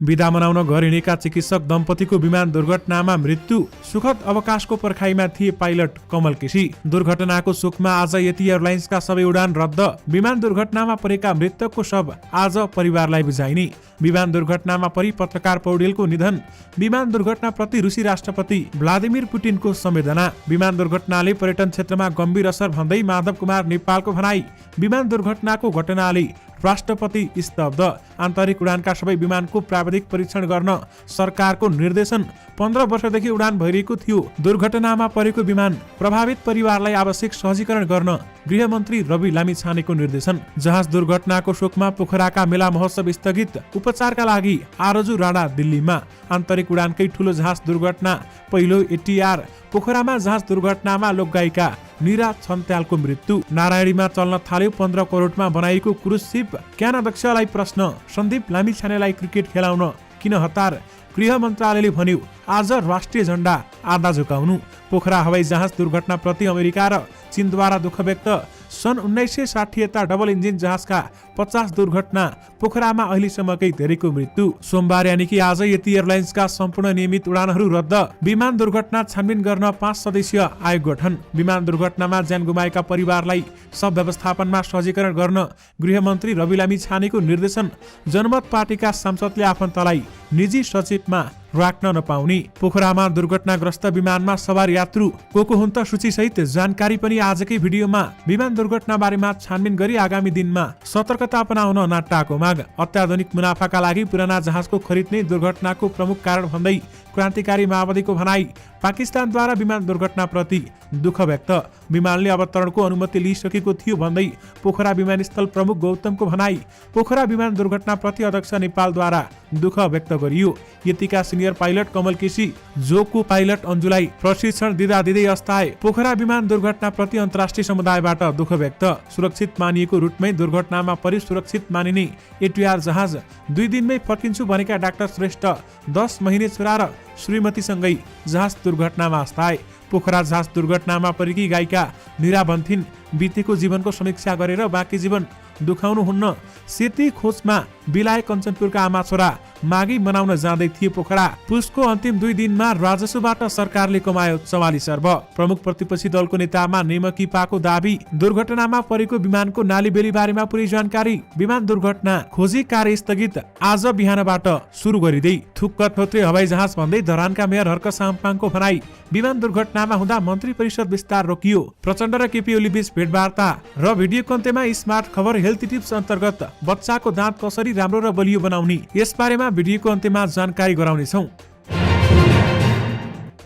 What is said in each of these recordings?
बिदा मनाउन घर हिँडेका चिकित्सक दम्पतिको विमान दुर्घटनामा मृत्यु। सुखद अवकाशको पर्खाइमा थिए पाइलट कमल केसी। दुर्घटनाको शोकमा आज यति एयरलाइन्सका सबै उडान रद्द। विमान दुर्घटनामा परेका मृतकको शव आज परिवारलाई बुझाइने। विमान दुर्घटनामा परि पत्रकार पौडेलको निधन। विमान दुर्घटनाप्रति रुसी राष्ट्रपति भ्लादिमिर पुटिनको संवेदना। विमान दुर्घटनाले पर्यटन क्षेत्रमा गम्भीर असर भन्दै माधव कुमार नेपालको भनाई। विमान दुर्घटनाको घटनाले राष्ट्रपति स्तब्ध। आन्तरिक उडानका सबै विमानको प्राविधिक परीक्षण गर्न सरकारको निर्देशन। 15 वर्षदेखि उडान भइरहेको थियो। दुर्घटनामा परेको विमान प्रभावित परिवारलाई आवश्यक सहजीकरण गर्न गृहमन्त्री रवि लामिछानेको निर्देशन। जहाज दुर्घटनाको शोकमा पोखराका मेला महोत्सव स्थगित। उपचारका लागि आरजु राणा दिल्लीमा। आन्तरिक उडानकै ठूलो जहाज दुर्घटना। पहिलो एटीआर पोखरामा जहाज दुर्घटनामा लोकगायिका निरा छन्त्यालको मृत्यु। नारायणीमा चल्न थाल्यो 15 करोडमा बनाइएको क्रुज सिप। क्यान अध्यक्षलाई प्रश्न। सन्दीप लामिछानेलाई क्रिकेट खेलाउन किन हतार? गृह मन्त्रालयले भन्यो आज राष्ट्रिय झण्डा आधा झुकाउनु। पोखरा हवाई जहाज दुर्घटनाप्रति अमेरिका र चीनद्वारा दुःख व्यक्त। सन् 1960 यता डबल इन्जिन जहाजका 50 दुर्घटना। पोखरामा अहिलेसम्मकै धेरैको मृत्यु। सोमबार यानि कि आज यति एयरलाइन्सका सम्पूर्ण नियमित उडानहरू रद्द। विमान दुर्घटना छानबिन गर्न 5 सदस्यीय आयोग गठन। विमान दुर्घटनामा ज्यान गुमाएका परिवारलाई सब व्यवस्थापनमा सहजीकरण गर्न गृहमन्त्री रवि लामिछानेको निर्देशन। जनमत पार्टीका सांसदले आफन्तलाई निजी सचिवमा राख्न नपाउने। पोखरामा दुर्घटनाग्रस्त विमानमा सवार यात्रु को हुन् त सूचीसहित जानकारी पनि आजकै भिडियोमा। विमान दुर्घटना बारेमा छानबिन गरी आगामी दिनमा सतर्कता अपनाउन नाट्टाको माग। अत्याधुनिक मुनाफाका लागि पुराना जहाजको खरिद नै दुर्घटनाको प्रमुख कारण भन्दै क्रान्तिकारी माओवादीको भनाई। पाकिस्तानद्वारा विमान दुर्घटनाप्रति दुःख व्यक्त। विमानले अवतरणको अनुमति लिइसकेको थियो भन्दै पोखरा विमानस्थल प्रमुख गौतमको भनाई। पोखरा विमान दुर्घटनाप्रति अध्यक्ष नेपालद्वारा दुःख व्यक्त गरियो। यतिका सिनियर पाइलट कमल केसी जो को पाइलट अन्जुलाई प्रशिक्षण दिँदै अस्ताए। पोखरा विमान दुर्घटनाप्रति अन्तर्राष्ट्रिय समुदायबाट दुःख व्यक्त। सुरक्षित मानिएको रुटमै दुर्घटनामा परि सुरक्षित मानिने एटीआर जहाज 2 दिनमै फर्किन्छु भनेका डाक्टर श्रेष्ठ 10 महिने छोरा र श्रीमतीसँगै जहाज दुर्घटनामा अस्ताए। पोखरा जहाज दुर्घटनामा परेकी गायिका निरा भन्थिन् बितेको जीवनको समीक्षा गरेर बाँकी जीवन दुखाउनुहुन्न। सेती खोजमा बिलाए कञ्चनपुरका आमा छोरा मागी मनाउन जाँदै थिए पोखरा। पुसको अन्तिम 2 दिनमा राजस्वबाट सरकारले कमायो 44 अर्ब। प्रमुख प्रतिपक्षी दलको नेतामा नेमकी पाको दाबी। दुर्घटनामा परेको विमानको नालीबेली बारेमा पुरै जानकारी। विमान दुर्घटना खोजी कार्य स्थगित। आज बिहानबाट सुरु गरिँदै थुक्क थोत्रे हवाई जहाज भन्दै धरानका मेयर हर्क साम्पाङको भनाई। विमान दुर्घटनामा हुँदा मन्त्री परिषद विस्तार रोकियो। प्रचण्ड र केपी ओली बीच भेटवार्ता र भिडियो कन्टेमा स्मार्ट खबर हेल्थ टिप्स अन्तर्गत बच्चाको दाँत कसरी राम्रो र बलियो बनाउने यसबारेमा भिडियोको अन्त्यमा जानकारी गराउनेछौँ।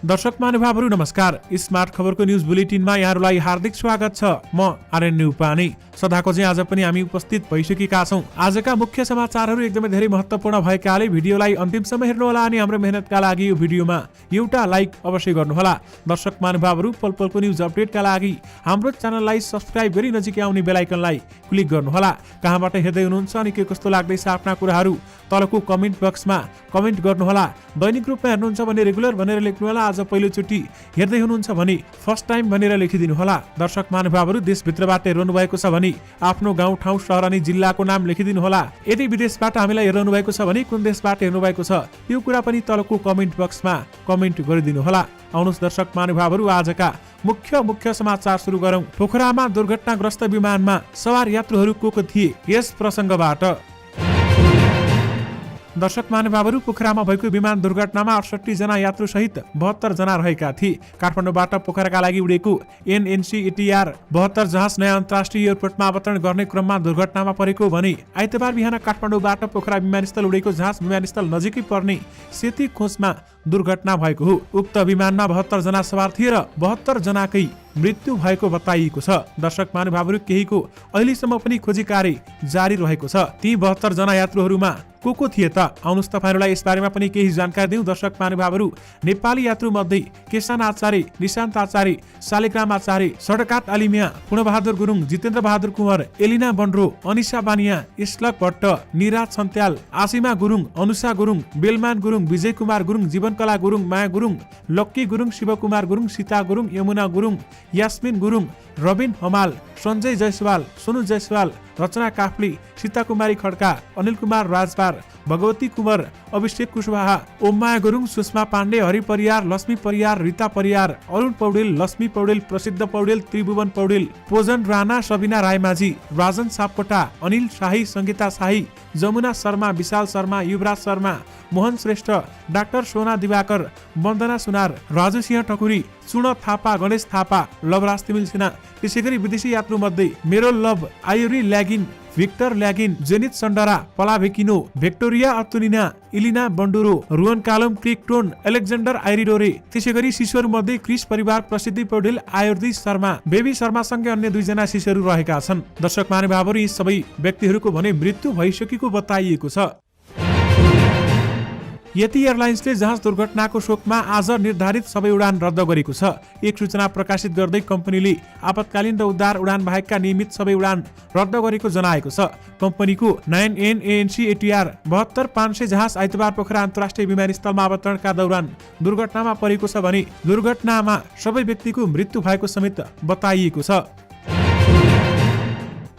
दर्शक महानुभावहरू नमस्कार। स्मार्ट खबरको न्युज बुलेटिनमा यहाँहरूलाई हार्दिक स्वागत छ। म आर्यन उपाने। सदाको चाहिँ आज पनि हामी उपस्थित भइसकेका छौँ। आजका मुख्य समाचारहरू एकदमै धेरै महत्त्वपूर्ण भएकाले भिडियोलाई अन्तिमसम्म हेर्नुहोला अनि हाम्रो मेहनतका लागि यो भिडियोमा एउटा लाइक अवश्य गर्नुहोला। दर्शक महानुभावहरू पलपलको न्युज अपडेटका लागि हाम्रो च्यानललाई सब्स्क्राइब गरी नजिकै आउने बेल आइकनलाई क्लिक गर्नुहोला। कहाँबाट हेर्दै हुनुहुन्छ अनि के कस्तो लाग्दैछ आफ्ना कुराहरू तलको कमेन्ट बक्समा कमेन्ट गर्नुहोला। दैनिक रूपमा हेर्नुहुन्छ भने रेगुलर भनेर लेख्नुहोला। आज पहिलोचोटि हेर्दै हुनुहुन्छ भने फर्स्ट टाइम भनेर लेखिदिनुहोला। दर्शक महानुभावहरू देशभित्रबाट हेर्नु भएको छ भने आफ्नो गाउँ ठाउँ सहर अनि जिल्लाको नाम लेखिदिनुहोला। यदि विदेशबाट हामीलाई हेर्नु भएको छ भने कुन देशबाट हेर्नु भएको छ यो कुरा पनि तलको कमेन्ट बक्समा कमेन्ट गरिदिनुहोला। आउनुहोस् दर्शक महानुभावहरू आजका मुख्य समाचार सुरु गरौँ। पोखरामा दुर्घटनाग्रस्त विमानमा सवार यात्रुहरू को थिए यस प्रसङ्गबाट। दर्शक महानुभावहरू पोखरामा भएको विमान दुर्घटनामा 68 जना यात्रु सहित 72 जना रहेका थिए। काठमाडौँबाट पोखराका लागि उडेको एनएनसी एटीआर 72 जहाज नयाँ अन्तर्राष्ट्रिय एयरपोर्टमा अवतरण गर्ने क्रममा दुर्घटनामा परेको भने आइतबार बिहान काठमाडौँबाट पोखरा विमानस्थल उडेको जहाज विमानस्थल नजिकै पर्ने सेती खोजमा दुर्घटना भएको हो। उक्त विमानमा 72 जना सवार थिए र 72 जनाकै मृत्यु भएको बताइएको छ। दर्शक महानुभावहरू केहीको अहिलेसम्म पनि खोजी कार्य जारी रहेको छ। ती 72 जना यात्रुहरूमा को थिए त? आउनुहोस् तपाईहरुलाई यसबारेमा पनि केही जानकारी दिउँ। दर्शक महानुभावहरू नेपाली यात्रु मध्ये केशान आचार्य, निशान्त आचार्य, शालिग्राम आचार्य, सडकात आलिमिया, पूर्णबहादुर गुरुङ, जितेन्द्र बहादुर कुँवर, एलिना बन्ड्रो, अनिसा बानिया, इस्लक भट्ट, निराज छन्त्याल, आसिमा गुरुङ, अनुषा गुरुङ, बेलमान गुरुङ, विजय कुमार गुरुङ, जीवनकला गुरुङ, माया गुरुङ, लक्की गुरुङ, शिवकुमार गुरुङ, सीता गुरुङ, यमुना गुरुङ, यास्मिन गुरुङ, रबिन हमाल, सञ्जय जयसवाल, सोनु जयसवाल, रचना काफ्ली, सीता कुमारी खड्का, अनिल कुमार राजपार, भगवती कुमार, अभिषेक कुशवाहा, ओममाया गुरुङ, सुषमा पाण्डे, हरि परियार, लक्ष्मी परियार, रिता परियार, अरुण पौडेल, लक्ष्मी पौडेल, प्रसिद्ध पौडेल, त्रिभुवन पौडेल, पोजन राणा, सबिना रायमाझी, राजन सापकोटा, अनिल शाही, संगीता शाही, जमुना शर्मा, विशाल शर्मा, युवराज शर्मा, मोहन श्रेष्ठ, डाक्टर सोना दिवाकर, वन्दना सुनार, राजु सिंह ठकुरी, चुण थापा, गणेश थापा, लवराज तिमिल सिन्हा। त्यसै गरी विदेशी यात्रु मध्ये मेरो लभ, आयुरी ल्यागिन, भिक्टर ल्यागिन, जेनित सन्डरा, पलाभेकिनो, भेक्टोरिया अतुलिना, इलिना बन्डुरो, रुवन कालम, क्रिकटोन, एलेक्जेन्डर आइरिडोरे। त्यसै गरी शिशुहरू मध्ये क्रिस परिवार, प्रसिद्धि पौडेल, आयुर्दी शर्मा, बेबी शर्मा सँगै अन्य 2 जना शिशुहरू रहेका छन्। दर्शक महानुभावहरू, यी सबै व्यक्तिहरूको भने मृत्यु भइसकेको बताइएको छ। यति एयरलाइन्सले जहाज दुर्घटनाको शोकमा आज निर्धारित सबै उडान रद्द गरेको छ। एक सूचना प्रकाशित गर्दै कम्पनीले आपतकालीन र उद्धार उडान बाहेकका नियमित सबै उडान रद्द गरेको जनाएको छ। कम्पनीको 9N ANC ATR 72500 जहाज आइतबार पोखरा अन्तर्राष्ट्रिय विमानस्थलमा अवतरणका दौरान दुर्घटनामा परेको छ भने दुर्घटनामा सबै व्यक्तिको मृत्यु भएको समेत बताइएको छ।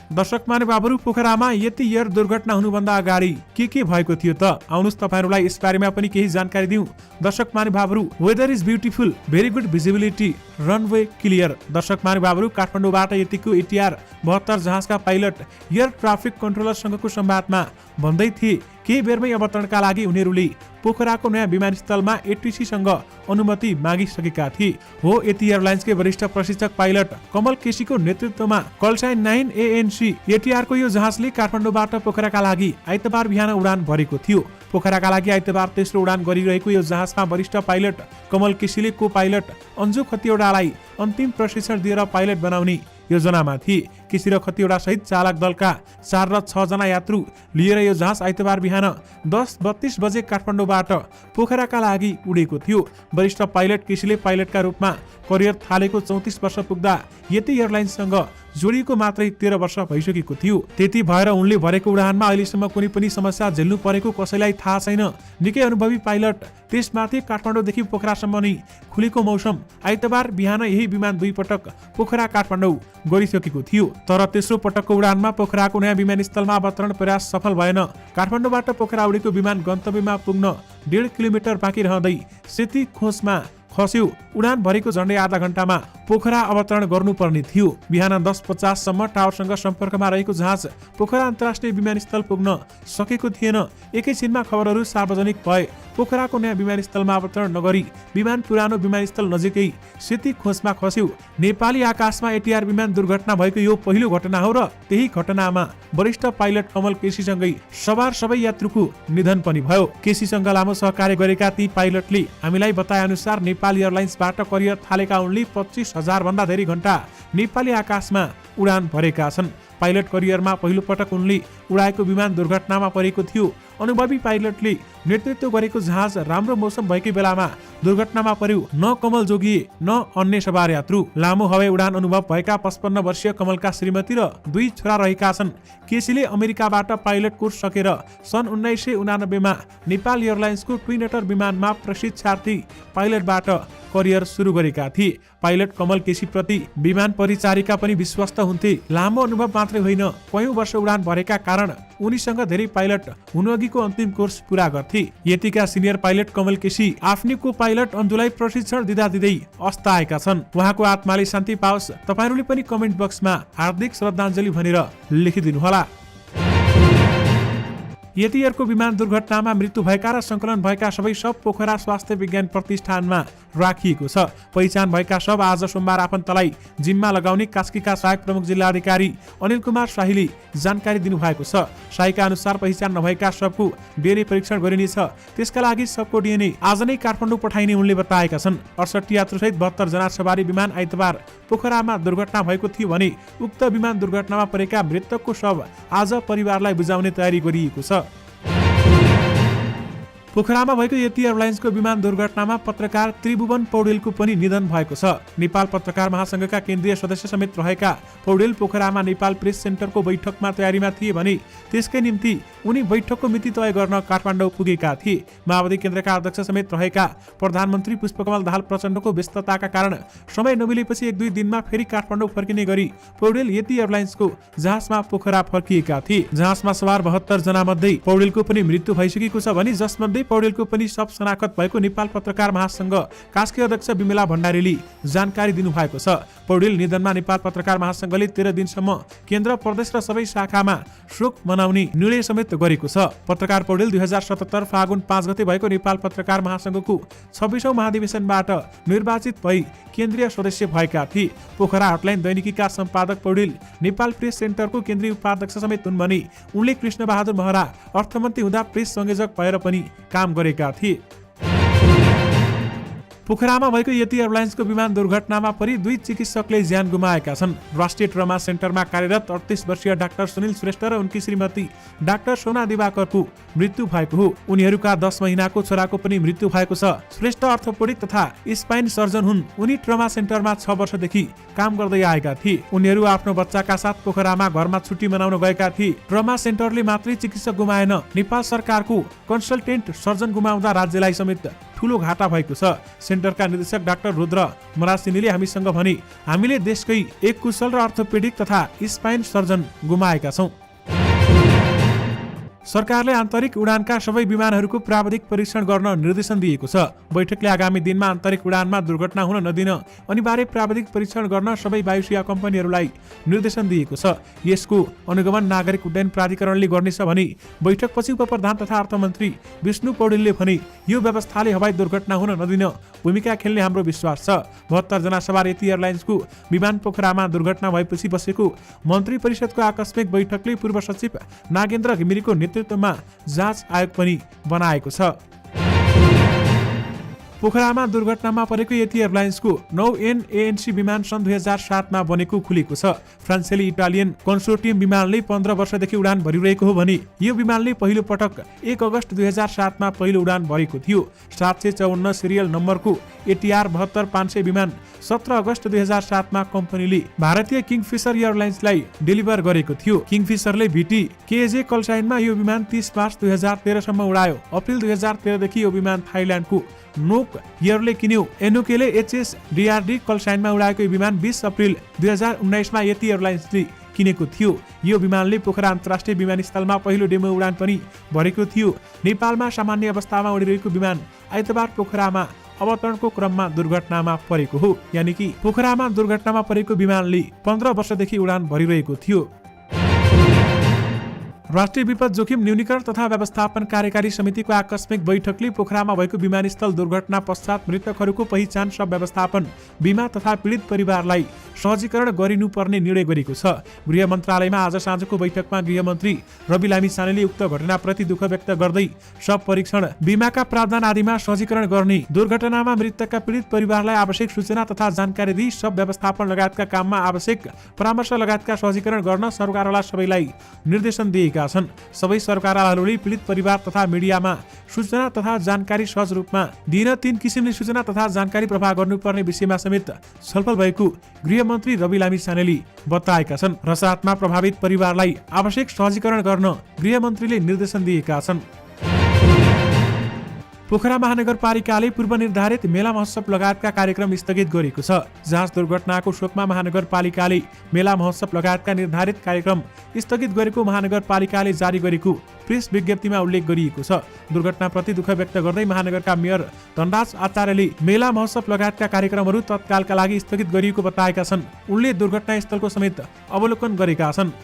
दर्शक महानुभावहरू, पोखरामा यति एयर दुर्घटना हुनुभन्दा अगाडि के भएको थियो त? आउनुहोस् तपाईहरुलाई यस बारेमा पनि केही जानकारी दिउँ। दर्शक महानुभावहरू, weather is beautiful, very good visibility, runway clear. दर्शक महानुभावहरू, काठमाडौँबाट यतिको ATR 72 जहाजका पाइलट एयर ट्राफिक कन्ट्रोलरसँगको संवादमा भन्दै थिए केही बेरमै अवतरणका लागि उनीहरूले पोखराको नयाँ विमानस्थलमा ATC सँग अनुमति मागिसकेका थिए। हो, यति एयरलाइन्सकै वरिष्ठ प्रशिक्षक पाइलट कमल केसीको नेतृत्वमा कलसाइन 9 ANC ATR को यो जहाजले काठमाडौँबाट पोखराका लागि आइतबार बिहान उडान भरेको थियो। पोखराका लागि आइतबार तेस्रो उडान गरिरहेको यो जहाजमा वरिष्ठ पाइलट कमल केसीले को पाइलट अन्जु खतिवडालाई अन्तिम प्रशिक्षण दिएर पाइलट बनाउने योजनामा थिए। केसी र खतिवडा सहित चालक दलका 4 र 6 जना यात्रु लिएर यो जहाज आइतबार बिहान 10:32 बजे काठमाडौँबाट पोखराका लागि उडेको थियो। वरिष्ठ पाइलट केसीले पाइलटका रूपमा करियर थालेको 34 वर्ष पुग्दा यति एयरलाइन्ससँग जोडिएको मात्रै 13 वर्ष भइसकेको थियो। त्यति भएर उनले भरेको उडानमा अहिलेसम्म कुनै पनि समस्या झेल्नु परेको कसैलाई थाहा छैन। निकै अनुभवी पाइलट, त्यसमाथि काठमाडौँदेखि पोखरासम्म नै खुलेको मौसम, आइतबार बिहान यही विमान 2 पटक पोखरा काठमाडौँ गरिसकेको थियो। तर तेस्रो पटकको उडानमा पोखराको नयाँ विमानस्थलमा अवतरण प्रयास सफल भएन। काठमाडौँबाट पोखरा उडेको विमान गन्तव्यमा पुग्न 1.5 किलोमिटर बाँकी रहँदै सेती खोजमा खस्यो। उडान भरेको झण्डै आधा घण्टामा पोखरा अवतरण गर्नुपर्ने थियो। बिहान 10:50 सम्म टावरसँग सम्पर्कमा रहेको जहाज पोखरा अन्तर्राष्ट्रिय विमानस्थल पुग्न सकेको थिएन। एकैछिनमा खबरहरू सार्वजनिक भए। पोखराको नयाँ विमानस्थलमा अवतरण नगरी विमान पुरानो विमानस्थल नजिकै सेती खोजमा खस्यो। नेपाली आकाशमा ATR विमान दुर्घटना भएको यो पहिलो घटना हो र त्यही घटनामा वरिष्ठ पाइलट कमल केसीसँगै सवार सबै यात्रुको निधन पनि भयो। केसीसँग लामो सहकार्य गरेका ती पाइलटले हामीलाई बताए अनुसार नेपाली एयरलाइन्सबाट करियर थालेका उनले 25,000 भन्दा धेरै घण्टा नेपाली आकाशमा उडान भरेका छन्। पाइलट करियरमा पहिलो पटक उनले उडाएको विमान दुर्घटनामा परेको थियो। अनुभवी पाइलटले नेतृत्व गरेको जहाज राम्रो मौसम भएकै बेलामा दुर्घटनामा पर्यो। न कमल जोगिए न अन्य सवार यात्रु। लामो हवाई उडान अनुभव भएका 55 वर्षीय कमलका श्रीमती र 2 छोरा रहेका छन्। केसीले अमेरिकाबाट पाइलट कोर्स सकेर सन् 1989 मा नेपाल एयरलाइन्सको ट्विन ओटर विमानमा प्रशिक्षार्थी पाइलटबाट करियर सुरु गरेका थिए। पाइलट कमल केसी प्रति विमान परिचारिका पनि विश्वस्त हुन्थे। लामो अनुभव मात्रै होइन, कयौं वर्ष उडान भरेका कारण उनीसँग धेरै पाइलट हुनुअघिको अन्तिम कोर्स पूरा गर्थे। यतिका सिनियर पाइलट कमल केसी आफ्नै को पाइलट अन्जुलाई प्रशिक्षण दिँदै अस्ताएका छन्। उहाँको आत्माले शान्ति पाओस्। तपाईहरूले पनि कमेन्ट बक्समा हार्दिक श्रद्धाञ्जली भनेर लेखिदिनुहोला। यति एयरको विमान दुर्घटनामा मृत्यु भएका र संकलन भएका सबै शव पोखरा स्वास्थ्य विज्ञान प्रतिष्ठानमा राखिएको छ। पहिचान भएका शव आज सोमबार आफन्तलाई जिम्मा लगाउने कास्कीका सहायक प्रमुख जिल्लाधिकारी अनिल कुमार शाहीले जानकारी दिनुभएको छ। शाहीका अनुसार पहिचान नभएका शवको DNA परीक्षण गरिनेछ। त्यसका लागि शवको DNA आज नै काठमाडौँ पठाइने उनले बताएका छन्। 68 यात्रुसहित 72 जना सवारी विमान आइतबार पोखरामा दुर्घटना भएको थियो भने उक्त विमान दुर्घटनामा परेका मृतकको शव आज परिवारलाई बुझाउने तयारी गरिएको छ। पोखरामा भएको यति एयरलाइन्सको विमान दुर्घटनामा पत्रकार त्रिभुवन पौडेलको पनि निधन भएको छ। नेपाल पत्रकार महासंघका केन्द्रीय सदस्य समेत रहेका पौडेल पोखरामा नेपाल प्रेस सेन्टरको बैठकमा तयारीमा थिए भने त्यसकै निम्ति उनी बैठकको मिति तय गर्न काठमाडौँ पुगेका थिए। माओवादी केन्द्रका अध्यक्ष समेत रहेका प्रधानमन्त्री पुष्पकमल दाहाल प्रचण्डको व्यस्तताका कारण समय नमिलेपछि 1-2 दिनमा फेरि काठमाडौँ फर्किने गरी पौडेल यति एयरलाइन्सको जहाजमा पोखरा फर्किएका थिए। जहाजमा सवार 72 जना मध्ये पौडेलको पनि मृत्यु भइसकेको छ भने जसमध्ये पौडेलको पनि शव शनाखत भएको नेपाल पत्रकार महासंघ कास्की अध्यक्ष विमला भण्डारीले जानकारी दिनुभएको छ। पौडेल निधनमा नेपाल पत्रकार महासंघले 13 दिनसम्म केन्द्र प्रदेश र सबै शाखामा शोक मनाउने निर्णय समेत गरेको छ। पत्रकार पौडेल 2077 फागुन 5 गते भएको नेपाल पत्रकार महासंघको 26औं महाधिवेशनबाट निर्वाचित भई केन्द्रीय सदस्य भएका थिए। पोखरा हटलाइन दैनिकीका सम्पादक पौडेल नेपाल प्रेस सेन्टरको केन्द्रीय उपाध्यक्ष समेत हुन् भने उनले कृष्णबहादुर महरा अर्थमन्त्री हुँदा प्रेस संयोजक भएर पनि काम गरेका थिए। पोखरामा भएको यति एयरलाइन्सको विमान दुर्घटनामा परि 2 चिकित्सकले ज्यान गुमाएका छन्। राष्ट्रिय ट्रमा सेन्टरमा कार्यरत 38 वर्षीय डाक्टर सुनिल श्रेष्ठ र उनकी श्रीमती डाक्टर सोना दिवाकरको मृत्यु भएको हो। उनीहरूका 10 महिनाको छोराको पनि मृत्यु भएको छ। श्रेष्ठ अर्थोपेडिक तथा स्पाइन सर्जन हुन्। उनी ट्रमा सेन्टरमा 6 वर्षदेखि काम गर्दै आएका थिए। उनीहरू आफ्नो बच्चाका साथ पोखरामा घरमा छुट्टी मनाउन गएका थिए। ट्रमा सेन्टरले मात्रै चिकित्सक गुमाएन, नेपाल सरकारको कन्सल्टेन्ट सर्जन गुमाउँदा राज्यलाई समेत ठूलो घाटा भएको छ। सेन्टरका निर्देशक डाक्टर रुद्र मरासिनीले हामीसँग भने, हामीले देशकै एक कुशल र अर्थोपेडिक तथा स्पाइन सर्जन गुमाएका छौं। सरकारले आन्तरिक उडानका सबै विमानहरूको प्राविधिक परीक्षण गर्न निर्देशन दिएको छ। बैठकले आगामी दिनमा आन्तरिक उडानमा दुर्घटना हुन नदिन अनिवार्य प्राविधिक परीक्षण गर्न सबै वायुसेवा कम्पनीहरूलाई निर्देशन दिएको छ। यसको अनुगमन नागरिक उड्डयन प्राधिकरणले गर्नेछ भने बैठकपछि उपप्रधान तथा अर्थमन्त्री विष्णु पौडेलले भने, यो व्यवस्थाले हवाई दुर्घटना हुन नदिन भूमिका खेल्ने हाम्रो विश्वास छ। 72 जना सवार यति एयरलाइन्सको विमान पोखरामा दुर्घटना भएपछि बसेको मन्त्री परिषदको आकस्मिक बैठकले पूर्व सचिव नागेन्द्र घिमिरेको नेतृत्वमा जाँच आयोग पनि बनाएको छ। पोखरामा दुर्घटनामा परेको यति एयरलाइन्सको 9 NANC विमान सन् 2007 मा बनेको खुलेको छ। फ्रान्सेली इटालियन कन्सोर्टियम विमानले 15 वर्षदेखि उडान भरिरहेको हो भने यो विमानले पहिलो पटक 1 अगस्त 2007 मा पहिलो उडान भरेको थियो। 754 सिरियल नम्बरको ATR 72500 विमान 17 अगस्त 2007 मा कम्पनीले भारतीय किङफिसर एयरलाइन्सलाई डेलिभर गरेको थियो। किङफिसरले VT KJ कलसाइनमा यो विमान 30 मार्च 2013 सम्म उडायो। अप्रिल 2013 देखि यो विमान थाइल्यान्डको नोक एयरले किन्यो। एनोकेले HSDRD कलसाइनमा उडाएको यो विमान 20 अप्रिल 2019 मा यति एयरलाइन्सले किनेको थियो। यो विमानले पोखरा अन्तर्राष्ट्रिय विमानस्थलमा पहिलो डेमो उडान पनि भरेको थियो। नेपालमा सामान्य अवस्थामा उडिरहेको विमान आइतबार पोखरामा अवतरणको क्रममा दुर्घटनामा परेको हो। यानि कि पोखरामा दुर्घटनामा परेको विमानले 15 वर्षदेखि उडान भरिरहेको थियो। राष्ट्रिय विपद जोखिम न्यूनीकरण तथा व्यवस्थापन कार्यकारी समितिको आकस्मिक बैठकले पोखरामा भएको विमानस्थल दुर्घटना पश्चात मृतकहरूको पहिचान, शव व्यवस्थापन, बीमा तथा पीडित परिवारलाई सहजीकरण गरिनुपर्ने निर्णय गरेको छ। गृह मन्त्रालयमा आज साँझको बैठकमा गृहमन्त्री रवि लामिछानेले उक्त घटनाप्रति दुःख व्यक्त गर्दै शव परीक्षण, बीमाका प्रावधान आदिमा सहजीकरण गर्ने, दुर्घटनामा मृतकका पीडित परिवारलाई आवश्यक सूचना तथा जानकारी दिई शव व्यवस्थापन लगायतका काममा आवश्यक परामर्श लगायतका सहजीकरण गर्न सरकारवाला सबैलाई निर्देशन दिएका छन्। सबै सरकारवालाहरूले पीडित परिवार तथा मिडियामा सूचना तथा जानकारी सहज रूपमा दिन 3 किसिमले सूचना तथा जानकारी प्रवाह गर्नुपर्ने विषयमा समेत छलफल भएको गृहमन्त्री रवि लामिछानेले बताएका छन्। रसातमा प्रभावित परिवारलाई आवश्यक सहजीकरण गर्न गृहमन्त्रीले निर्देशन दिएका छन्। पोखरा महानगरपालिकाले पूर्व निर्धारित मेला महोत्सव लगायतका कार्यक्रम स्थगित गरेको छ। जहाज दुर्घटनाको शोकमा महानगरपालिकाले मेला महोत्सव लगायतका निर्धारित कार्यक्रम स्थगित गरेको महानगरपालिकाले जारी गरेको प्रेस विज्ञप्तिमा उल्लेख गरिएको छ। दुर्घटनाप्रति दुःख व्यक्त गर्दै महानगरका मेयर धनराज आचार्यले मेला महोत्सव लगायतका कार्यक्रमहरू तत्कालका लागि स्थगित गरिएको बताएका छन्। उनले दुर्घटनास्थलको समेत अवलोकन गरेका छन्।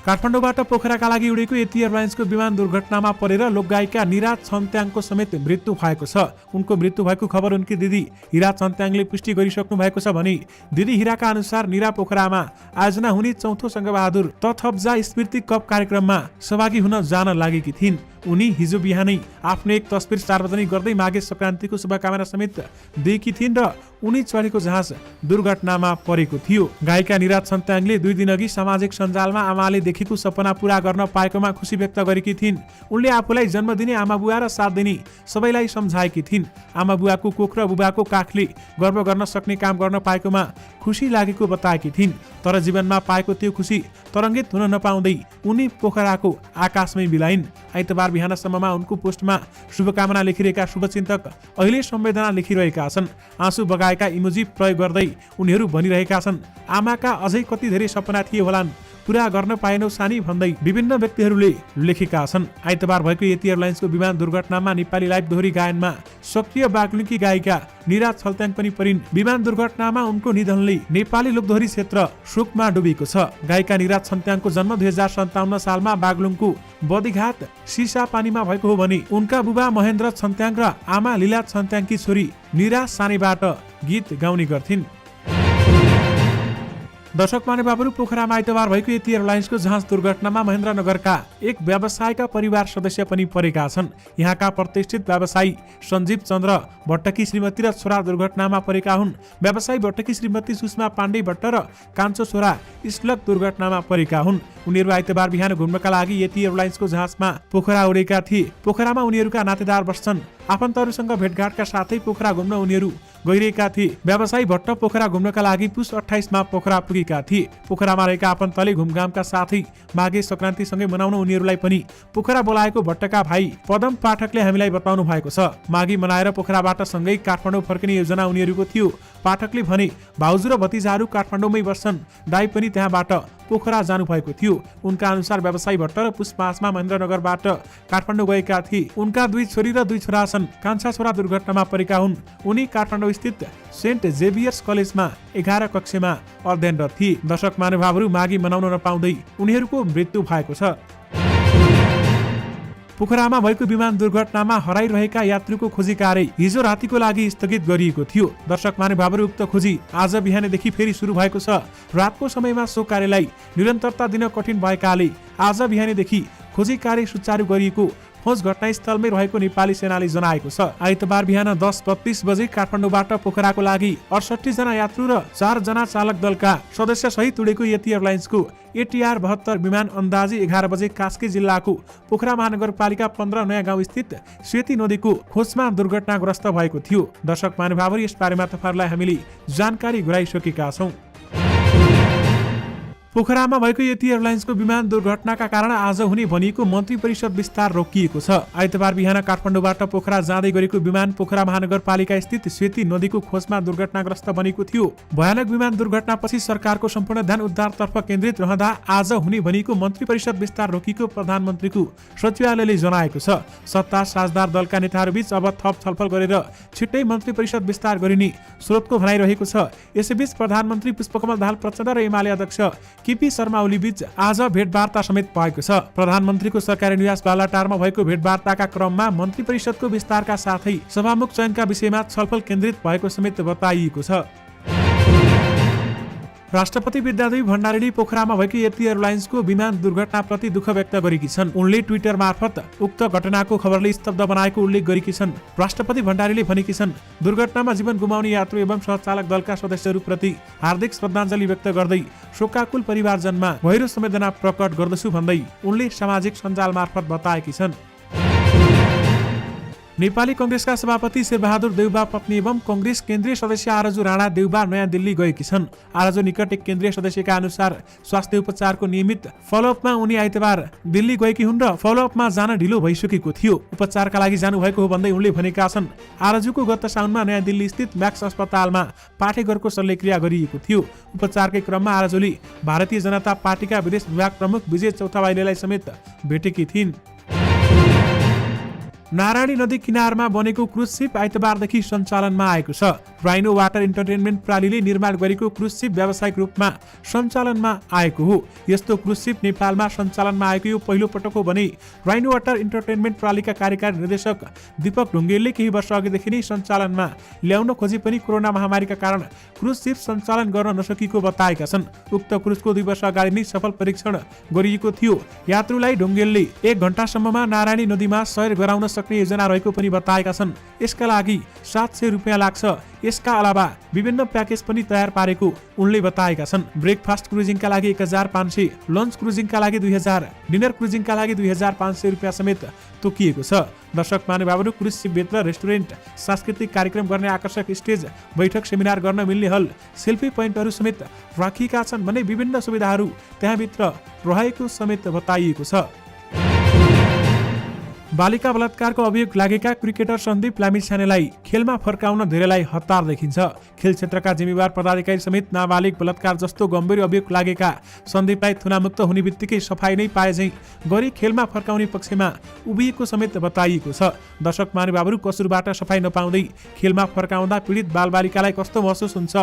काठमाडौँबाट पोखराका लागि उडेको यति एयरलाइन्सको विमान दुर्घटनामा परेर लोकगायिका निरा छन्त्याङको समेत मृत्यु भएको छ। उनको मृत्यु भएको खबर उनकी दिदी हिरा छन्त्याङले पुष्टि गरिसक्नु भएको छ भने दिदी हिराका अनुसार निरा पोखरामा आयोजना हुने 4थो संघबहादुर तथब्जा स्मृति कप कार्यक्रममा सहभागी हुन जान लागेकी थिइन्। उनी हिजो बिहानै आफ्नो एक तस्बिर सार्वजनिक गर्दै माघे संक्रान्तिको शुभकामना समेत दिएकी थिइन् र उनी चढेको जहाज दुर्घटनामा परेको थियो। गायिका निराज छन्त्याङले 2 दिनअघि सामाजिक सञ्जालमा आमाले देखेको सपना पूरा गर्न पाएकोमा खुसी व्यक्त गरेकी थिइन्। उनले आफूलाई जन्म दिने आमाबुवा र साथ दिने सबैलाई सम्झाएकी थिइन्। आमाबुवाको कोख र बुबाको काखले गर्व गर्न सक्ने काम गर्न पाएकोमा खुसी लागेको बताएकी थिइन्। तर जीवनमा पाएको त्यो खुसी तरङ्गित हुन नपाउँदै उनी पोखराको आकाशमै बिलाइन्। आइतबार बिहानसम्ममा उनको पोस्टमा शुभकामना लेखिरहेका शुभचिन्तक अहिले संवेदना लेखिरहेका छन्। आँसु बगाएका इमोजी प्रयोग गर्दै उनीहरू भनिरहेका छन्, आमाका अझै कति धेरै सपना थिए होलान्, पूरा गर्न पाएनौ सानी भन्दै विभिन्न व्यक्तिहरूले लेखेका छन्। आइतबार भएको यति एयरलाइन्सको विमान दुर्घटनामा नेपाली लाइभ दोहोरी गायनमा सक्रिय बागलुङकी गायिका निराज छन्त्याङ पनि परिन्। विमान दुर्घटनामा उनको निधनले नेपाली लोकदोहोरी क्षेत्र शोकमा डुबेको छ। गायिका निराज छन्त्याङको जन्म 2057 सालमा बागलुङको बदिघाट सिसा पानीमा भएको हो भने उनका बुबा महेन्द्र छन्त्याङ र आमा लीला छन्त्याङकी छोरी निराज सानीबाट गीत गाउने गर्थिन्। दर्शक महानुभावहरू, पोखरामा आइतबार भएको यति एयरलाइन्सको जहाज दुर्घटनामा महेन्द्रनगरका एक व्यवसायका परिवार सदस्य पनि परेका छन्। यहाँका प्रतिष्ठित व्यवसायी सञ्जीव चन्द्र भट्टकी श्रीमती र छोरा दुर्घटनामा परेका हुन्। व्यवसायी भट्टकी श्रीमती सुषमा पाण्डे भट्ट र कान्छो छोरा इस्लक दुर्घटनामा परेका हुन्। उनीहरू आइतबार बिहान घुम्नका लागि यति एयरलाइन्सको जहाजमा पोखरा उडेका थिए। पोखरामा उनीहरूका नातेदार बस्छन्। आफन्तहरूसँग भेटघाटका साथै पोखरा घुम्न उनीहरू गइरहेका थिए। व्यवसायी भट्ट पोखरा घुम्नका लागि पुस 28 मा पोखरा पुगेका थिए। पोखरामा रहेका आफन्तले घुमघामका साथै माघे संक्रान्तिसँगै मनाउन उनीहरूलाई पनि पोखरा बोलाएको भट्टका भाइ पदम पाठकले हामीलाई बताउनु भएको छ। माघी मनाएर पोखराबाट सँगै काठमाडौँ फर्किने योजना उनीहरूको थियो। पाठकले भने भाउजू र भतिजाहरू काठमाडौँमै बस्छन्, दाइ पनि त्यहाँबाट पोखरा जानु भएको थियो। उनका अनुसार व्यवसायी भट्ट र पुस 5 मा महेन्द्रनगरबाट काठमाडौँ गएका थिए। उनका 2 छोरी र 2 छोरा छन्। कान्छा छोरा दुर्घटनामा परेका हुन्। उनी काठमाडौँ स्थित सेन्ट जेभियर्स कलेजमा 11 कक्षामा अध्ययनरत थिए। दर्शक महानुभावहरू, माघी मनाउन नपाउँदै उनीहरूको मृत्यु भएको छ। पोखरामा भएको विमान दुर्घटनामा हराइरहेका यात्रुको खोजी कार्य हिजो रातिको लागि स्थगित गरिएको थियो। दर्शक महानुभावहरू, उक्त खोजी आज बिहानदेखि फेरि सुरु भएको छ। रातको समयमा सो कार्यलाई निरन्तरता दिन कठिन भएकाले आज बिहानदेखि खोजी कार्य सुचारू गरिएको खोज घटनास्थलमै रहेको नेपाली सेनाले जनाएको छ। आइतबार बिहान 10:32 बजे काठमाडौँबाट पोखराको लागि 68 जना यात्रु र 4 जना चालक दलका सदस्य सहित उडेको यति एयरलाइन्सको ATR 72 विमान अन्दाजी 11 बजे कास्की जिल्लाको पोखरा महानगरपालिका 15 नयाँ गाउँ स्थित सेती नदीको खोजमा दुर्घटनाग्रस्त भएको थियो। दर्शक महानुभावहरू, यस बारेमा तपाईहरुलाई हामीले जानकारी गराइसकेका छौं। पोखरामा भएको यति एयरलाइन्सको विमान दुर्घटनाका कारण आज हुने भनिएको मन्त्री परिषद विस्तार रोकिएको छ। आइतबार बिहान काठमाडौँबाट पोखरा जाँदै गरेको विमान पोखरा महानगरपालिका स्थित सेती नदीको खोजमा दुर्घटनाग्रस्त बनेको थियो। भयानक विमान दुर्घटनापछि सरकारको सम्पूर्ण ध्यान उद्धारतर्फ केन्द्रित रहँदा आज हुने भनिएको मन्त्री परिषद विस्तार रोकिएको प्रधानमन्त्रीको सचिवालयले जनाएको छ। सत्ता साझदार दलका नेताहरूबीच अब थप छलफल गरेर छिट्टै मन्त्री परिषद विस्तार गरिने स्रोतको भनाइरहेको छ। यसैबीच प्रधानमन्त्री पुष्पकमल दाहाल प्रचण्ड र एमाले अध्यक्ष केपी शर्मा ओली बीच आज भेटवार्ता समेत भएको छ। प्रधानमन्त्रीको सरकारी निवास बालाटारमा भएको भेटवार्ताका क्रममा मन्त्री परिषदको विस्तारका साथै सभामुख चयनका विषयमा छलफल केन्द्रित भएको समेत बताइएको छ। राष्ट्रपति विद्यादेवी भण्डारीले पोखरामा भएको यति एयरलाइन्सको विमान दुर्घटनाप्रति दुःख व्यक्त गरेकी छन्। उनले ट्विटर मार्फत उक्त घटनाको खबरले स्तब्ध बनाएको उल्लेख गरेकी छन्। राष्ट्रपति भण्डारीले भनेकी छन्, दुर्घटनामा जीवन गुमाउने यात्रु एवं सहचालक दलका सदस्यहरूप्रति हार्दिक श्रद्धाञ्जली व्यक्त गर्दै शोकाकुल परिवारजनमा गहिरो संवेदना प्रकट गर्दछु भन्दै उनले सामाजिक सञ्जाल मार्फत बताएकी छन्। नेपाली कंग्रेसका सभापति शेरबहादुर देउबा पत्नी एवं कंग्रेस केन्द्रीय सदस्य आरजु राणा देउबा नयाँ दिल्ली गएकी छन्। आरजु निकट एक केन्द्रीय सदस्यका अनुसार स्वास्थ्य उपचारको नियमित फलोअपमा उनी आइतबार दिल्ली गएकी हुन् र फलोअपमा जान ढिलो भइसकेको थियो। उपचारका लागि जानुभएको हो भन्दै उनले भनेका छन्। आरजुको गत साउनमा नयाँ दिल्ली स्थित म्याक्स अस्पतालमा पाठेघरको शल्यक्रिया गरिएको थियो। उपचारकै क्रममा आरजुले भारतीय जनता पार्टीका विदेश विभाग प्रमुख विजय चौथावाइलेलाई समेत भेटेकी थिइन्। नारायणी नदी किनारमा बनेको क्रुज शिप आइतबारदेखि सञ्चालनमा आएको छ। राइनो वाटर इन्टरटेनमेन्ट प्रणालीले निर्माण गरेको क्रुज शिप व्यावसायिक रूपमा सञ्चालनमा आएको हो। यस्तो क्रुज शिप नेपालमा सञ्चालनमा आएको यो पहिलो पटक हो भने राइनो वाटर इन्टरटेनमेन्ट प्रणालीका कार्यकारी निर्देशक दीपक ढुङ्गेलले केही वर्ष अघिदेखि नै सञ्चालनमा ल्याउन खोजे पनि कोरोना महामारीका कारण क्रुज शिप सञ्चालन गर्न नसकेको बताएका छन्। उक्त क्रुजको 2 वर्ष अगाडि नै सफल परीक्षण गरिएको थियो। यात्रुलाई ढुङ्गेलले 1 घण्टासम्ममा नारायणी नदीमा सैर गराउन सक्ने योजना रहेको पनि बताएका छन्। यसका लागि 700 रुपियाँ लाग्छ। यसका अलावा विभिन्न प्याकेज पनि तयार पारेको उनले बताएका छन्। ब्रेकफास्ट क्रुजिङका लागि 1500, लन्च क्रुजिङका लागि 2000, डिनर क्रुजिङका लागि 2500 रुपियाँ समेत तोकिएको छ। दर्शक महानुभावहरू, क्रुज शिपभित्र रेस्टुरेन्ट, सांस्कृतिक कार्यक्रम गर्ने आकर्षक स्टेज, बैठक सेमिनार गर्न मिल्ने हल, सेल्फी पोइन्टहरू समेत राखिएका छन् भने विभिन्न सुविधाहरू त्यहाँभित्र रहेको समेत बताइएको छ। बालिका बलात्कारको अभियोग लागेका क्रिकेटर सन्दीप लामिछानेलाई खेलमा फर्काउन धेरैलाई हतार देखिन्छ। खेल क्षेत्रका जिम्मेवार पदाधिकारी समेत नाबालिग बलात्कार जस्तो गम्भीर अभियोग लागेका सन्दीपलाई थुनामुक्त हुने बित्तिकै सफाई नै पाए झैं गरी खेलमा फर्काउने पक्षमा उभिएको समेत बताइएको छ। दर्शक महानुभावहरू, कसुरबाट सफाई नपाउँदै खेलमा फर्काउँदा पीडित बालबालिकालाई कस्तो महसुस हुन्छ?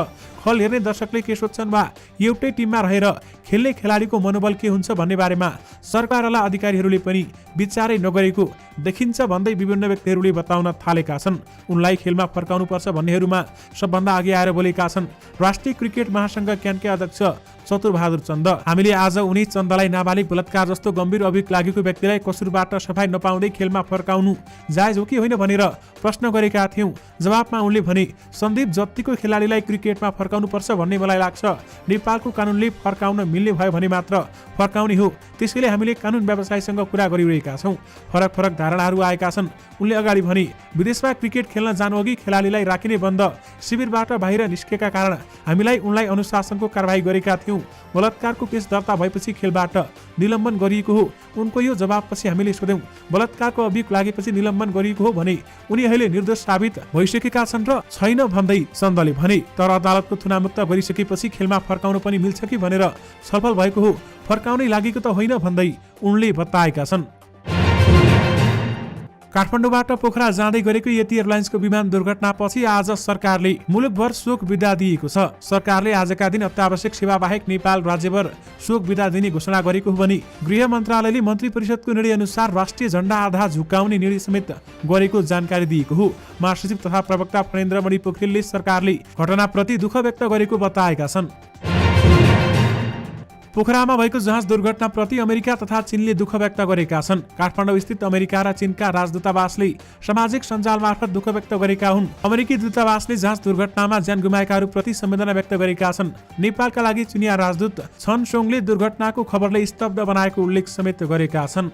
खेल हेर्ने दर्शकले के सोच्छन् वा एउटै टिममा रहेर खेल्ने खेलाडीको मनोबल के हुन्छ भन्ने बारेमा सरकारवाला अधिकारीहरूले पनि विचारै नगरेको देखिन्छ भन्दै विभिन्न व्यक्तिहरूले बताउन थालेका छन्। उनलाई खेलमा फर्काउनुपर्छ भन्नेहरूमा सबभन्दा अघि आएर बोलेका छन् राष्ट्रिय क्रिकेट महासंघ क्यानका अध्यक्ष चतुरबहादुर चन्द। हामीले आज उनी चन्दलाई नाबालिग बलात्कार जस्तो गम्भीर अभियोग लागेको व्यक्तिलाई कसुरबाट सफाई नपाउँदै खेलमा फर्काउनु जायज हो कि होइन भनेर प्रश्न गरेका थियौं। जवाफमा उनले भने, सन्दीप जतिको खेलाडीलाई क्रिकेटमा फर्काउनुपर्छ भन्ने मलाई लाग्छ। नेपालको कानुनले फर्काउन मिल्ने भयो भने मात्र फर्काउने हो। त्यसैले हामीले कानुन व्यवसायीसँग कुरा गरिरहेका छौं। फरक फरक धारणाहरू आएका छन्। उनले अगाडि भने, विदेशमा क्रिकेट खेल्न जानुअघि खेलाडीलाई राखिने बन्द शिविरबाट बाहिर निस्केका कारण हामीलाई उनलाई अनुशासनको कारबाही गरेका थियौं। बलात्कारको केस दर्ता भएपछि खेलबाट निलम्बन गरिएको हो। उनको यो जवाबपछि हामीले सोध्यौं, बलात्कारको अभियोग लागेपछि निलम्बन गरिएको हो भने उनी अहिले निर्दोष साबित भइसकेका छन् र छैन भन्दै चन्दले भने। तर अदालतको थुनामुक्त गरिसकेपछि खेलमा फर्काउन पनि मिल्छ कि भनेर छलफल भएको हो, फर्काउनै लागेको त होइन भन्दै उनले बताएका छन्। काठमाडौँबाट पोखरा जाँदै गरेको यति एयरलाइन्सको विमान दुर्घटनापछि आज सरकारले मुलुकभर शोक विदा दिएको छ। सरकारले आजका दिन अत्यावश्यक सेवा बाहेक नेपाल राज्यभर शोक विदा दिने घोषणा गरेको हो भने गृह मन्त्रालयले मन्त्री परिषदको निर्णय अनुसार राष्ट्रिय झण्डा आधा झुकाउने निर्णय समेत गरेको जानकारी दिएको हो। महासचिव तथा प्रवक्ता फणेन्द्रमणि पोखरेलले सरकारले घटनाप्रति दुःख व्यक्त गरेको बताएका छन्। पोखरामा भएको जहाज दुर्घटनाप्रति अमेरिका तथा चीनले दुःख व्यक्त गरेका छन्। काठमाडौँ स्थित अमेरिका र चीनका राजदूतावासले सामाजिक सञ्जाल मार्फत दुःख व्यक्त गरेका हुन्। अमेरिकी दूतावासले जहाज दुर्घटनामा ज्यान गुमाएकाहरूप्रति संवेदना व्यक्त गरेका छन्। नेपालका लागि चीनिया राजदूत छन सोङले दुर्घटनाको खबरले स्तब्ध बनाएको उल्लेख समेत गरेका छन्।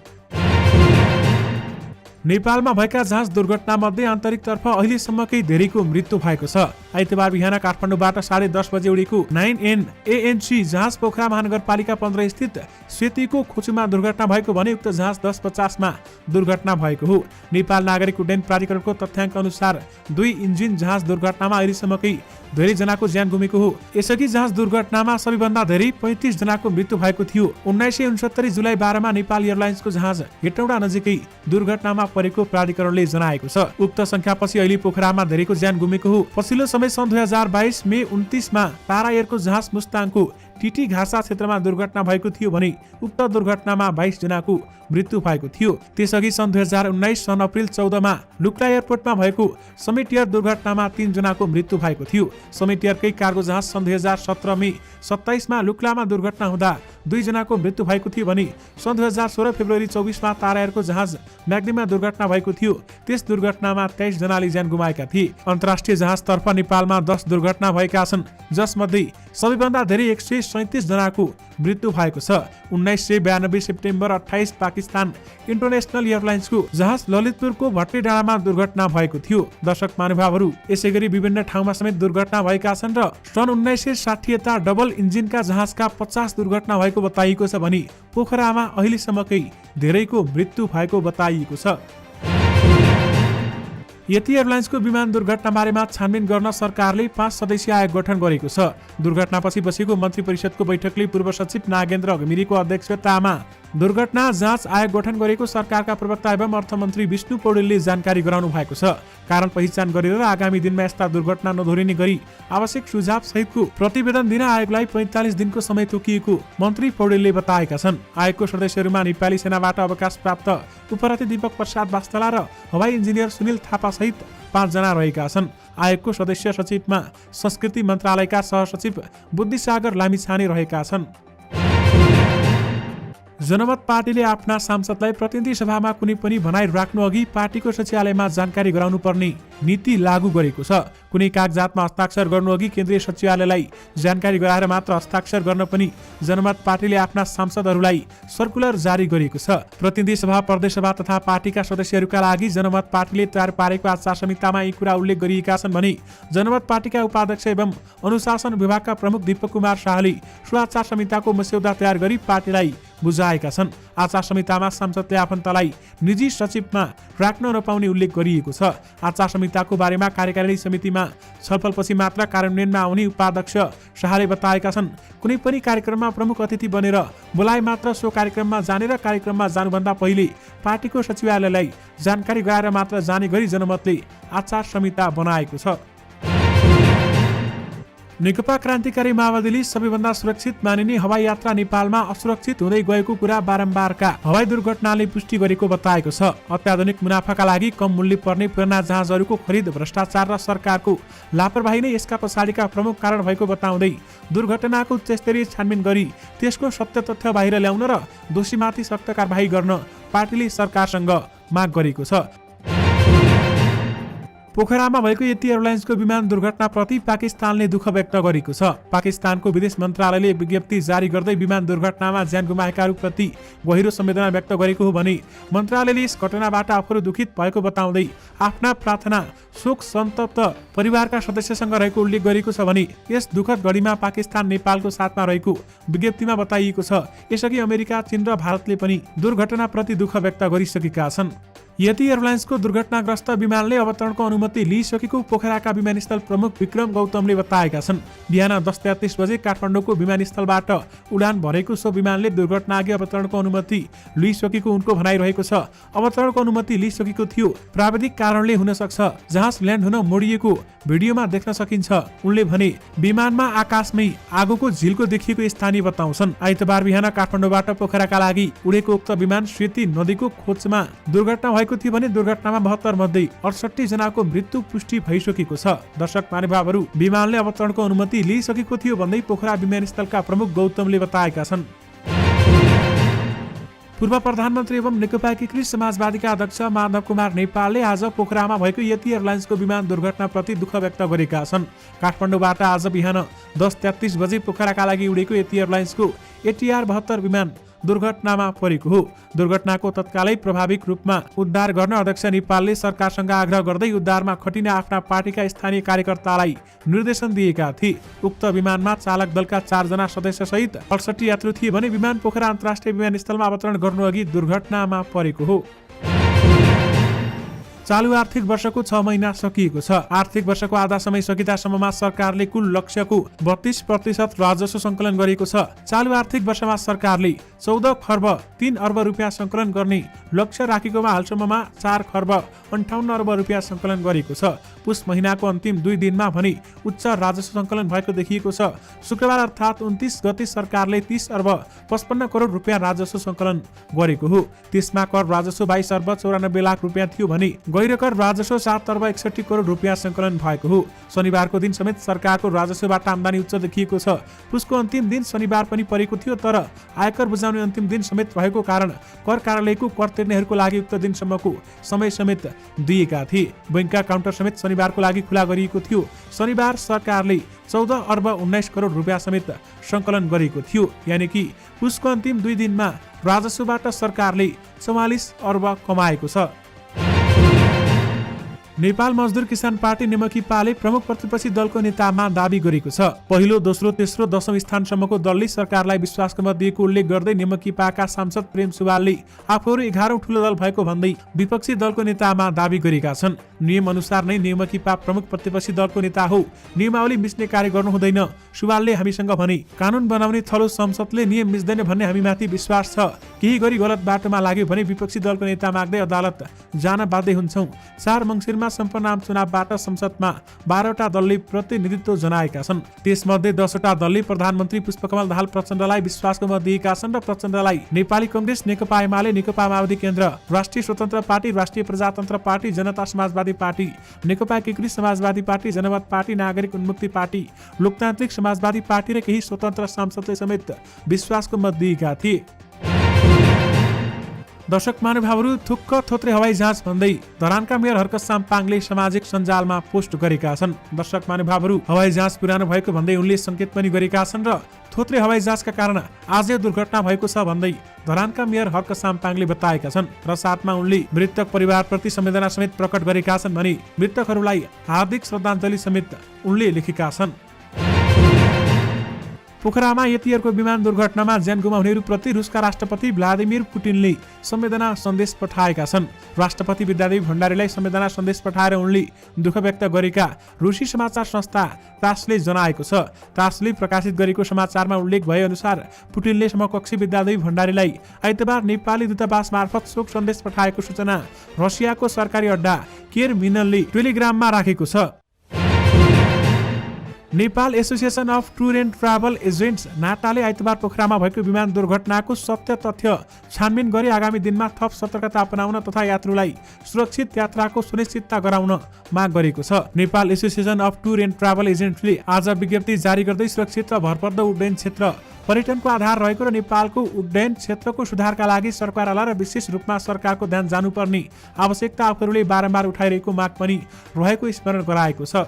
नेपालमा भएका जहाज दुर्घटना मध्ये आन्तरिकतर्फ अहिलेसम्मकै धेरैको मृत्यु भएको छ। आइतबार बिहान काठमाडौँबाट 10:30 बजे उडेको 9N ANC जहाज पोखरा महानगरपालिका 15 स्थित सेतीको खोचुमा दुर्घटना भएको भने उक्त जहाज 10:50 मा दुर्घटना भएको हो। नेपाल नागरिक उड्डयन प्राधिकरणको तथ्याङ्क अनुसार 2 इन्जिन जहाज दुर्घटनामा अहिलेसम्मकै धेरै जनाको ज्यान गुमेको हो। यसअघि जहाज दुर्घटनामा सबैभन्दा धेरै 35 जनाको मृत्यु भएको थियो। 1969 जुलाई 12 मा नेपाल एयरलाइन्सको जहाज हेटौडा नजिकै दुर्घटनामा परेको प्राधिकरणले जनाएको छ। उक्त संख्यापछि अहिले पोखरामा धेरैको ज्यान गुमेको हो। पछिल्लो समय सन् 2022 मे 29 मा पारा एयरको जहाज मुस्ताङको टिटी घासा क्षेत्रमा दुर्घटना भएको थियो भने उक्त दुर्घटनामा 22 जनाको मृत्यु भएको थियो। त्यसअघि सन् 2019 सन् अप्रिल 14 मा लुक्ला एयरपोर्टमा भएको समिट एयर दुर्घटनामा 3 जनाको मृत्यु भएको थियो। समिट एयरकै कार्गो जहाज सन् 2017 मे 27 मा लुक्लामा दुर्घटना हुँदा 2 जनाको मृत्यु भएको थियो भने सन् 2016 फेब्रुअरी 24 मा तारा एयरको जहाज म्याग्दीमा दुर्घटना भएको थियो। त्यस दुर्घटनामा 23 जनाले ज्यान गुमाएका थिए। अन्तर्राष्ट्रिय जहाजतर्फ नेपालमा 10 दुर्घटना भएका छन्, जसमध्ये सबैभन्दा धेरै 137 जनाको मृत्यु भएको छ। 1992 सेप्टेम्बर 28 पाकिस्तान इन्टरनेसनल एयरलाइन्सको जहाज ललितपुरको भट्टे डाँडामा दुर्घटना भएको थियो। दर्शक महानुभावहरू, यसैगरी विभिन्न ठाउँमा समेत दुर्घटना भएका छन् र सन् 1960 यता डबल इन्जिनका जहाजका 50 दुर्घटना भएको बताइएको छ भने पोखरामा अहिलेसम्मकै धेरैको मृत्यु भएको बताइएको छ। यति एयरलाइन्सको विमान दुर्घटना बारेमा छानबिन गर्न सरकारले 5 सदस्यीय आयोग गठन गरेको छ। दुर्घटनापछि बसेको मन्त्री परिषदको बैठकले पूर्व सचिव नागेन्द्र घिमिरेको अध्यक्षतामा दुर्घटना जाँच आयोग गठन गरेको सरकारका प्रवक्ता एवं अर्थमन्त्री विष्णु पौडेलले जानकारी गराउनु भएको छ। कारण पहिचान गरेर आगामी दिनमा यस्ता दुर्घटना नदोहोरिने गरी आवश्यक सुझाव सहितको प्रतिवेदन दिन आयोगलाई 45 दिनको समय तोकिएको मन्त्री पौडेलले बताएका छन्। आयोगको सदस्यहरूमा नेपाली सेनाबाट अवकाश प्राप्त उपरथी दीपक प्रसाद वास्तला र हवाई इन्जिनियर सुनिल थापा सहित 5 जना रहेका छन्। आयोगको सदस्य सचिवमा संस्कृति मन्त्रालयका सहसचिव बुद्धिसागर लामिछाने रहेका छन्। जनमत पार्टीले आफ्ना सांसदलाई प्रतिनिधि सभामा कुनै पनि भनाइ राख्नु अघि पार्टीको सचिवालयमा जानकारी गराउनु पर्ने नीति लागू गरेको छ। कुनै कागजातमा हस्ताक्षर गर्नु अघि केन्द्रीय सचिवालयलाई जानकारी गराएर मात्र हस्ताक्षर गर्न पनि जनमत पार्टीले आफ्ना सांसदहरूलाई सर्कुलर जारी गरेको छ। प्रतिनिधि सभा, प्रदेश सभा तथा पार्टीका सदस्यहरूका लागि जनमत पार्टीले तयार पारेको आचार संहितामा यी कुरा उल्लेख गरिएका छन् भने जनमत पार्टीका उपाध्यक्ष एवं अनुशासन विभागका प्रमुख दीपक कुमार शाहले सो आचार संहिताको मस्यौदा तयार गरी पार्टीलाई बुझाएका छन्। आचार संहितामा सांसदले आफन्तलाई निजी सचिवमा राख्न नपाउने उल्लेख गरिएको छ। आचार संहिताको बारेमा कार्यकारिणी समितिमा छलफलपछि मात्र कार्यान्वयनमा आउने उपाध्यक्ष शाहले बताएका छन्। कुनै पनि कार्यक्रममा प्रमुख अतिथि बनेर बोलाए मात्र सो कार्यक्रममा जाने र कार्यक्रममा जानुभन्दा पहिले पार्टीको सचिवालयलाई जानकारी गराएर मात्र जाने गरी जनमतले आचार संहिता बनाएको छ। नेकपा क्रान्तिकारी माओवादीले सबैभन्दा सुरक्षित मानिने हवाई यात्रा नेपालमा असुरक्षित हुँदै गएको कुरा बारम्बारका हवाई दुर्घटनाले पुष्टि गरेको बताएको छ। अत्याधुनिक मुनाफाका लागि कम मूल्य पर्ने पुराना जहाजहरूको खरिद, भ्रष्टाचार र सरकारको लापरवाही नै यसका पछाडिका प्रमुख कारण भएको बताउँदै दुर्घटनाको उच्चस्तरीय छानबिन गरी त्यसको सत्य तथ्य बाहिर ल्याउन र दोषीमाथि सख्त कारबाही गर्न पार्टीले सरकारसँग माग गरेको छ। पोखरामा भएको यति एयरलाइन्सको विमान दुर्घटनाप्रति पाकिस्तानले दुःख व्यक्त गरेको छ। पाकिस्तानको विदेश मन्त्रालयले विज्ञप्ति जारी गर्दै विमान दुर्घटनामा ज्यान गुमाएकाहरूप्रति गहिरो संवेदना व्यक्त गरेको हो भने मन्त्रालयले यस घटनाबाट आफूहरू दुखित भएको बताउँदै आफ्ना प्रार्थना शोक सन्तप्त परिवारका सदस्यसँग रहेको उल्लेख गरेको छ भने यस दुःखद घडीमा पाकिस्तान नेपालको साथमा रहेको विज्ञप्तिमा बताइएको छ। यसअघि अमेरिका, चीन र भारतले पनि दुर्घटनाप्रति दुःख व्यक्त गरिसकेका छन्। यति एयरलाइन्सको दुर्घटनाग्रस्त विमानले अवतरणको अनुमति लिइसकेको पोखराका विमानस्थल प्रमुख विक्रम गौतमले बताएका छन्। बिहान 10:33 बजे काठमाडौँको विमानस्थलबाट उडान भरेको सो विमानले दुर्घटनाअघि अवतरणको अनुमति लिइसकेको उनको भनाइरहेको छ। अवतरणको अनुमति लिइसकेको थियो, प्राविधिक कारणले हुन सक्छ, जहाज ल्यान्ड हुन मोडिएको भिडियोमा देख्न सकिन्छ। उनले भने विमानमा आकाशमै आगोको झिल्को देखिएको स्थानीय बताउँछन्। आइतबार बिहान काठमाडौँबाट पोखराका लागि उडेको उक्त विमान सेती नदीको खोजमा दुर्घटना भएको थियो भने दुर्घटनामा 72 मध्ये 68 जनाको मृत्यु पुष्टि भइसकेको छ। दर्शक महानुभावहरू, विमानले अवतरणको अनुमति लिइसकेको थियो भन्दै पोखरा विमानस्थलका प्रमुख गौतमले बताएका छन्। पूर्व प्रधानमन्त्री एवं नेकपा एकीकृत समाजवादीका अध्यक्ष माधव कुमार नेपालले आज पोखरामा भएको यति एयरलाइन्सको विमान दुर्घटनाप्रति दुःख व्यक्त गरेका छन्। काठमाडौँबाट आज बिहान 10:33 बजे पोखराका लागि उडेको यति एयरलाइन्सको ATR 72 विमान दुर्घटनामा परेको हो। दुर्घटनाको तत्कालै प्रभाविक रूपमा उद्धार गर्न अध्यक्ष नेपालले सरकारसँग आग्रह गर्दै उद्धारमा खटिने आफ्ना पार्टीका स्थानीय कार्यकर्तालाई निर्देशन दिएका थिए। उक्त विमानमा चालक दलका 4 जना सदस्य सहित 68 यात्रु थिए भने विमान पोखरा अन्तर्राष्ट्रिय विमानस्थलमा अवतरण गर्नु अघि दुर्घटनामा परेको हो। चालु आर्थिक वर्षको 6 महिना सकिएको छ। आर्थिक वर्षको आधा समय सकिदासम्ममा सरकारले कुल लक्ष्यको 32% राजस्व सङ्कलन गरेको छ। चालु आर्थिक वर्षमा सरकारले 14 खर्ब 3 अर्ब रुपियाँ सङ्कलन गर्ने लक्ष्य राखेकोमा हालसम्ममा 4 खर्ब 58 अर्ब रुपियाँ सङ्कलन गरेको छ। पुस महिनाको अन्तिम 2 दिनमा भने उच्च राजस्व सङ्कलन भएको देखिएको छ। शुक्रबार अर्थात् 29 गते सरकारले 30 अर्ब 55 करोड रुपियाँ राजस्व सङ्कलन गरेको हो। त्यसमा कर राजस्व 22 अर्ब 94 लाख रुपियाँ थियो भने गैरकर राजस्व 7 अर्ब 61 करोड रुपियाँ सङ्कलन भएको हो। शनिबारको दिन समेत सरकारको राजस्वबाट आम्दानी उच्च देखिएको छ। पुसको अन्तिम दिन शनिबार पनि परेको थियो, तर आयकर बुझाउने अन्तिम दिन समेत भएको कारण कर कार्यालयको कर तिर्नेहरूको लागि उक्त दिनसम्मको समय समेत दिएका थिए। बैंकका काउन्टर समेत शनिबारको लागि खुला गरिएको थियो। शनिबार सरकारले 14 अर्ब 19 करोड रुपियाँ समेत सङ्कलन गरेको थियो। यानि कि पुसको अन्तिम 2 दिनमा राजस्वबाट सरकारले 44 अर्ब कमाएको छ। नेपाल मजदुर किसान पार्टी नेमकीपाले प्रमुख प्रतिपक्षी दलको नेतामा दाबी गरेको छ। पहिलो, दोस्रो, तेस्रो, 10औं स्थानसम्मको दलले सरकारलाई विश्वासको मत दिएको उल्लेख गर्दै नेमकीपाका सांसद प्रेम सुवालले आफूहरू 11औं ठूलो दल भएको भन्दै विपक्षी दलको नेतामा दाबी गरेका छन्। नियम अनुसार नै नेमकीपा प्रमुख प्रतिपक्षी दलको नेता हो, नियमावली मिच्ने कार्य गर्नु हुँदैन। सुवालले हामीसँग भने, कानुन बनाउने थलो संसदले नियम मिच्दैन भन्ने हामीमाथि विश्वास छ। केही गरी गलत बाटोमा लाग्यो भने विपक्षी दलको नेता माग्दै अदालत जान बाध्य हुन्छौं। 4 मङ्सिरमा सम्पन्न आम चुनावबाट संसदमा 12वटा दलले प्रतिनिधित्व जनाएका छन्। त्यसमध्ये 10वटा दलले प्रधानमन्त्री पुष्पकमल दाहाल प्रचण्डलाई विश्वासको मत दिएका छन् र प्रचण्डलाई नेपाली कांग्रेस, नेकपा एमाले, नेकपा माओवादी केन्द्र, राष्ट्रिय स्वतन्त्र पार्टी, राष्ट्रिय प्रजातन्त्र पार्टी, जनता समाजवादी पार्टी, नेकपा एकीकृत समाजवादी पार्टी, जनमत पार्टी, नागरिक उन्मुक्ति पार्टी, लोकतान्त्रिक समाजवादी पार्टी र केही स्वतन्त्र सांसदले समेत विश्वासको मत दिएका थिए। दर्शक महानुभावहरू, थुक्क थोत्रे हवाई जहाज भन्दै धरानका मेयर हर्क साम्पाङले सामाजिक सञ्जालमा पोस्ट गरेका छन्। दर्शक महानुभावहरू, हवाई जहाज पुरानो भएको भन्दै उनले संकेत पनि गरेका छन् र थोत्रे हवाई जहाजका कारण आज दुर्घटना भएको छ भन्दै धरानका मेयर हर्क साम्पाङले बताएका छन् र साथमा उनले मृतक परिवारप्रति संवेदना समेत प्रकट गरेका छन् भने मृतकहरूलाई हार्दिक श्रद्धाञ्जली समेत उनले लेखेका छन्। पोखरामा यतिहरूको विमान दुर्घटनामा ज्यान गुमाउनेहरूप्रति रुसका राष्ट्रपति भ्लादिमिर पुटिनले संवेदना सन्देश पठाएका छन्। राष्ट्रपति विद्यादेवी भण्डारीलाई संवेदना सन्देश पठाएर उनले दुःख व्यक्त गरेका रुसी समाचार संस्था तासले जनाएको छ। तासले प्रकाशित गरेको समाचारमा उल्लेख भए अनुसार पुटिनले समकक्षी विद्यादेवी भण्डारीलाई आइतबार नेपाली दूतावास मार्फत शोक सन्देश पठाएको सूचना रसियाको सरकारी अड्डा केरमिनलले टेलिग्राममा राखेको छ। Nepal association of tour and travel agents नाटाले आइतबार पोखरामा भएको विमान दुर्घटनाको सत्य तथ्य छानबिन गरी आगामी दिनमा थप सतर्कता अपनाउन तथा यात्रुलाई सुरक्षित यात्राको सुनिश्चितता गराउन माग गरेको छ। Nepal association of tour and travel एजेन्ट्सले आज विज्ञप्ति जारी गर्दै सुरक्षित र भरपर्दो उड्डयन क्षेत्र पर्यटनको आधार रहेको र नेपालको उड्डयन क्षेत्रको सुधारका लागि सरकारलाई र विशेष रूपमा सरकारको ध्यान जानुपर्ने आवश्यकता आफूहरूले बारम्बार उठाइरहेको माग पनि रहेको स्मरण गराएको छ।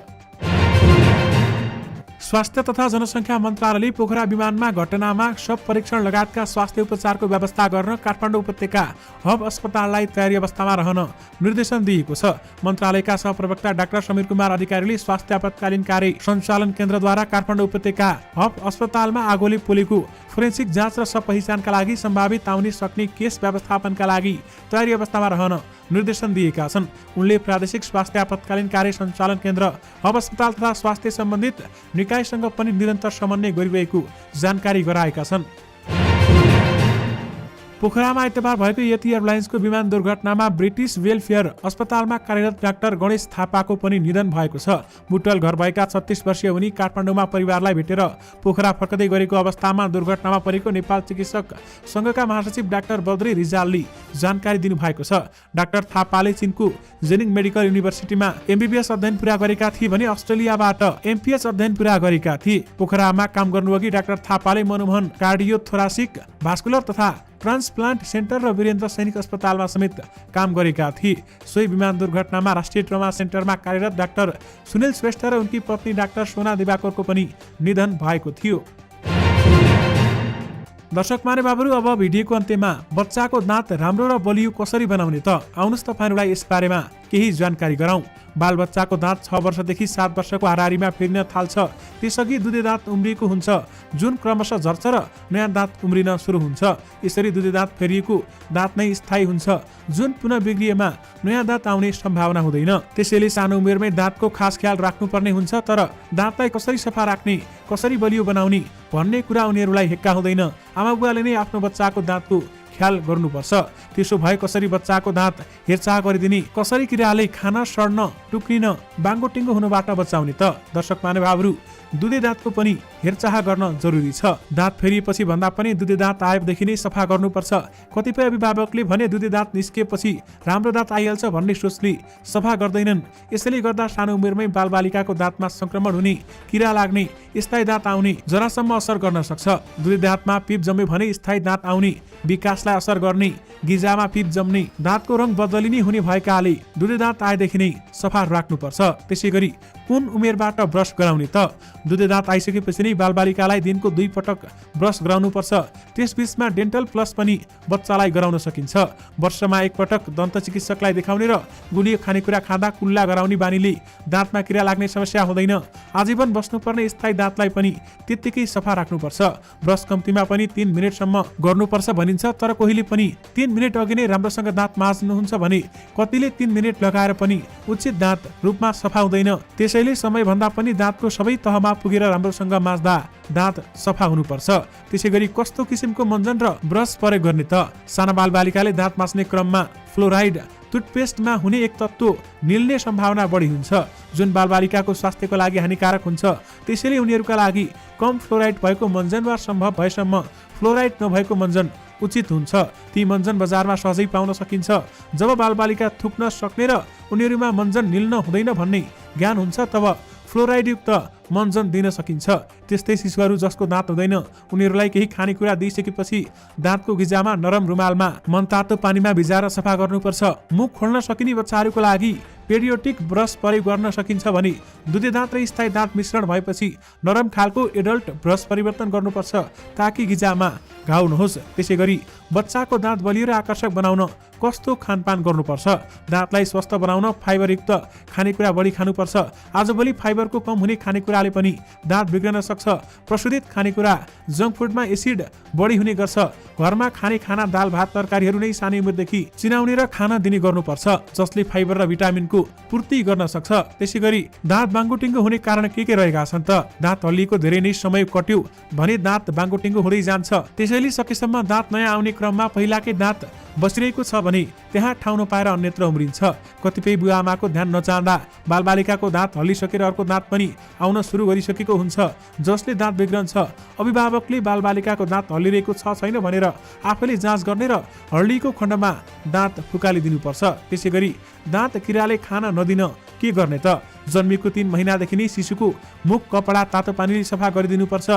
स्वास्थ्य तथा जनसङ्ख्या मन्त्रालयले पोखरा विमानमा घटनामा शव परीक्षण लगायतका स्वास्थ्य उपचारको व्यवस्था गर्न काठमाडौँ उपत्यका हब अस्पताललाई तयारी अवस्थामा रहन निर्देशन दिएको छ। मन्त्रालयका सहप्रवक्ता डाक्टर समीर कुमार अधिकारीले स्वास्थ्य आपतकालीन कार्य सञ्चालन केन्द्रद्वारा काठमाडौँ उपत्यका हब अस्पतालमा आगोले पोलेको फोरेन्सिक जाँच र शव पहिचानका लागि सम्भावित आउने सक्ने केस व्यवस्थापनका लागि तयारी अवस्थामा रहन निर्देशन दिएका छन्। उनले प्रादेशिक स्वास्थ्य आपतकालीन कार्य सञ्चालन केन्द्र, हब अस्पताल तथा स्वास्थ्य सम्बन्धित निकायसँग पनि निरन्तर समन्वय गरिरहेको जानकारी गराएका छन्। पोखरामा आइतबार भएको यति एयरलाइन्सको विमान दुर्घटनामा ब्रिटिस वेलफेयर अस्पतालमा कार्यरत डाक्टर गणेश थापाको पनि निधन भएको छ। बुटल घर भएका 36 वर्षीय उनी काठमाडौँमा परिवारलाई भेटेर पोखरा फर्कदै गरेको अवस्थामा दुर्घटनामा परेको नेपाल चिकित्सक संघका महासचिव डाक्टर बद्री रिजालले जानकारी दिनुभएको छ। डाक्टर थापाले चीनको जेनिङ मेडिकल युनिभर्सिटीमा एमबीबीएस अध्ययन पूरा गरेका थिए भने अस्ट्रेलियाबाट एमपीएच अध्ययन पूरा गरेका थिए। पोखरामा काम गर्नुअघि डाक्टर थापाले मनमोहन कार्डियोथोरासिक भास्कुलर तथा ट्रान्सप्लान्ट सेन्टर र वीरेन्द्र सैनिक अस्पतालमा समेत काम गरेका थिए। सोही विमान दुर्घटनामा राष्ट्रिय ट्रमा सेन्टरमा कार्यरत डाक्टर सुनिल श्रेष्ठ र उनकी पत्नी डाक्टर सोना दिवाकरको पनि निधन भएको थियो। दर्शक महानुभावहरू, अब भिडियोको अन्त्यमा बच्चाको दाँत राम्रो र बलियो कसरी बनाउने त आउनुहोस् तपाईहरुलाई यस बारेमा केही जानकारी गराउँ। बालबच्चाको दाँत 6 वर्षदेखि 7 वर्षको हाराहारीमा फेरिन थाल्छ। त्यसअघि दुधे दाँत उम्रिएको हुन्छ, जुन क्रमशः झर्छ र नयाँ दाँत उम्रिन सुरु हुन्छ। यसरी दुधे दाँत फेरिएको दाँत नै स्थायी हुन्छ, जुन पुनः बिग्रिएमा नयाँ दाँत आउने सम्भावना हुँदैन। त्यसैले सानो उमेरमै दाँतको खास ख्याल राख्नुपर्ने हुन्छ। तर दाँतलाई कसरी सफा राख्ने, कसरी बलियो बनाउने भन्ने कुरा उनीहरूलाई हेक्का हुँदैन। आमाबुवाले नै आफ्नो बच्चाको दाँतको ख्याल गर्नुपर्छ। त्यसो भए कसरी बच्चाको दाँत हेरचाह गरिदिने, कसरी किराले खान, सड्न, टुक्रिन, बाङ्गोटिङ्गो हुनबाट बचाउने त दर्शक महानुभावहरू, दुधे दाँतको पनि हेरचाह गर्न जरुरी छ। दाँत फेरिएपछि भन्दा पनि दुधे दाँत आएदेखि नै सफा गर्नुपर्छ। कतिपय अभिभावकले भने दुधे दाँत निस्किएपछि राम्रो दाँत आइहाल्छ भन्ने सोचले सफा गर्दैनन्। यसैले गर्दा सानो उमेरमै बालबालिकाको दाँतमा संक्रमण हुने, किरा लाग्ने, स्थायी दाँत आउने जरासम्म असर गर्न सक्छ। दुधे दाँतमा पिप जम्यो भने स्थायी दाँत आउने विकासलाई ब्रसलाई असर गर्ने, गिजामा पिप जम्ने, दाँतको रङ बदलिने हुने भएकाले दुधे दाँत आएदेखि नै सफा राख्नुपर्छ। त्यसैगरी कुन उमेरबाट ब्रस गराउने त? दुधे दाँत आइसकेपछि नै बालबालिकालाई दिनको 2 पटक ब्रस गराउनुपर्छ। त्यसबीचमा डेन्टल प्लस पनि बच्चालाई गराउन सकिन्छ। वर्षमा 1 पटक दन्त चिकित्सकलाई देखाउने र गुलियो खानेकुरा खाँदा कुल्ला गराउने बानीले दाँतमा किरा लाग्ने समस्या हुँदैन। आजीवन बस्नुपर्ने स्थायी दाँतलाई पनि त्यत्तिकै सफा राख्नुपर्छ। ब्रस कम्तीमा पनि 3 मिनेटसम्म गर्नुपर्छ भनिन्छ, तर कोहीले पनि 3 मिनेट अघि नै राम्रोसँग दाँत माझ्नुहुन्छ भने कतिले 3 मिनेट लगाएर पनि उचित दाँत रूपमा सफा हुँदैन। त्यसैले समयभन्दा पनि दाँतको सबै तहमा पुगेर राम्रोसँग माझ्दा दाँत सफा हुनुपर्छ। त्यसैगरी कस्तो किसिमको मञ्जन र ब्रस प्रयोग गर्ने त? साना बालबालिकाले दाँत माझ्ने क्रममा फ्लोराइड टुथपेस्टमा हुने एक तत्त्व निल्ने सम्भावना बढी हुन्छ, जुन बालबालिकाको स्वास्थ्यको लागि हानिकारक हुन्छ। त्यसैले उनीहरूका लागि कम फ्लोराइड भएको मञ्जन वा सम्भव भएसम्म फ्लोराइड नभएको मञ्जन उचित हुन्छ। ती मञ्जन बजारमा सहजै पाउन सकिन्छ। जब बालबालिका थुक्न सक्ने र उनीहरूमा मञ्जन निल्न हुँदैन भन्ने ज्ञान हुन्छ तब फ्लोराइडयुक्त मञ्जन दिन सकिन्छ। त्यस्तै शिशुहरू जसको दाँत हुँदैन उनीहरूलाई केही खानेकुरा दिइसकेपछि दाँतको गिजामा नरम रुमालमा मनतातो पानीमा भिजाएर सफा गर्नुपर्छ। मुख खोल्न सकिने बच्चाहरूको लागि पेडियोटिक ब्रस प्रयोग गर्न सकिन्छ भने दुधे दाँत र स्थायी दाँत मिश्रण भएपछि नरम खालको एडल्ट ब्रस परिवर्तन गर्नुपर्छ ताकि गिजामा घाउ नहोस्। त्यसैगरी बच्चाको दाँत बलियो र आकर्षक बनाउन कस्तो खानपान गर्नुपर्छ? दाँतलाई स्वस्थ बनाउन फाइबरयुक्त खानेकुरा बढी खानुपर्छ। आजभोलि फाइबरको कम हुने खानेकुराले पनि दाँत बिग्रन सक्छ। प्रशोधित खानेकुरा, जङ्क फुडमा एसिड बढी हुने गर्छ। घरमा खाने खाना, दाल भात तरकारीहरू नै सानै उमेरदेखि चिनाउने र खाना दिने गर्नुपर्छ, जसले फाइबर र भिटामिनको पूर्ति गर्न सक्छ। त्यसैगरी दाँत बाङ्गोटिङ्गो हुने कारण के रहेका छन् त? दाँत हल्लिएको धेरै नै समय कट्यो भने दाँत बाङ्गोटिङ्गो हुँदै जान्छ। त्यसैले सकेसम्म दाँत नयाँ आउने क्रममा पहिलाकै दाँत बसिरहेको छ भने त्यहाँ ठाउँ नपाएर अन्यत्र उम्रिन्छ। कतिपय बुवाआमाको ध्यान नचाहँदा बालबालिकाको दाँत हल्लिसकेर अर्को दाँत पनि आउन सुरु गरिसकेको हुन्छ, जसले दाँत बिग्रन्छ। अभिभावकले बालबालिकाको दाँत हल्लिरहेको छ छैन भनेर आफैले जाँच गर्ने र हल्लिएको खण्डमा दाँत फुकालिदिनुपर्छ। त्यसैगरी दाँत किराले खान नदिन के गर्ने त? जन्मेको 3 महिनादेखि नै शिशुको मुख कपडा तातो पानीले सफा गरिदिनुपर्छ।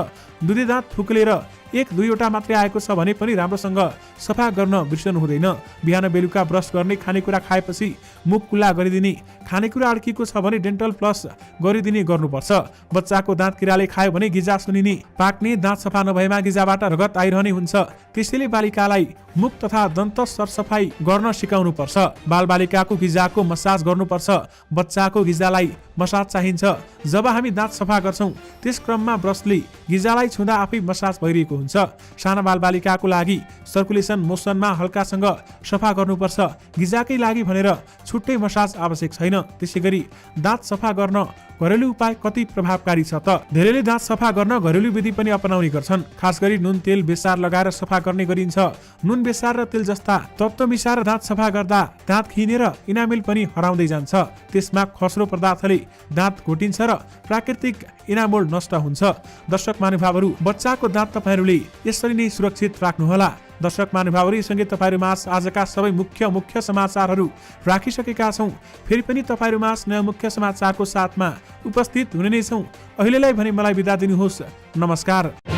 दुधे दाँत फुक्लेर 1-2 वटा मात्रै आएको छ भने पनि राम्रोसँग सफा गर्न बिर्सनु हुँदैन। बिहान बेलुका ब्रस गर्ने, खानेकुरा खाएपछि मुख कुल्ला गरिदिने, खानेकुरा अड्किएको छ भने डेन्टल प्लस गरिदिने गर्नुपर्छ। बच्चाको दाँत किराले खायो भने गिजा सुनिने, पाक्ने, दाँत सफा नभएमा गिजाबाट रगत आइरहने हुन्छ। त्यसैले बालिकालाई मुख तथा दन्त सरसफाई गर्न सिकाउनुपर्छ। बालबालिकाको गिजाको मसाज गर्नुपर्छ। बच्चाको गिजालाई मसाज चाहिन्छ। जब हामी दाँत सफा गर्छौं त्यस क्रममा ब्रसले गिजालाई छुँदा आफै मसाज भइरहेको हुन्छ। साना बालबालिकाको लागि सर्कुलेसन मोसनमा हल्कासँग सफा गर्नुपर्छ। गिजाकै लागि भनेर छुट्टै मसाज आवश्यक छैन। त्यसैगरी दाँत सफा गर्न घरेलु उपाय कति प्रभावकारी छ त? धेरैले दाँत सफा गर्न घरेलु विधि पनि अपनाउने गर्छन्। खास गरी नुन, तेल, बेसार लगाएर सफा गर्ने गरिन्छ। नुन, बेसार र तेल जस्ता तत्त्व मिसाएर दाँत सफा गर्दा दाँत खिनेर इनामेल पनि हराउँदै जान्छ। त्यसमा खस्रो पदार्थले दाँत घोटिन्छ र प्राकृतिक इनामोल नष्ट हुन्छ। दर्शक महानुभावहरू, बच्चाको दाँत तपाईँहरूले यसरी नै सुरक्षित राख्नुहोला। दर्शक महानुभावहरूसँगै तपाईँहरूमाझ आजका सबै मुख्य समाचारहरू राखिसकेका छौँ। फेरि पनि तपाईँहरूमाझ नयाँ मुख्य समाचारको साथमा उपस्थित हुने नै छौँ। अहिलेलाई भने मलाई बिदा दिनुहोस्। नमस्कार।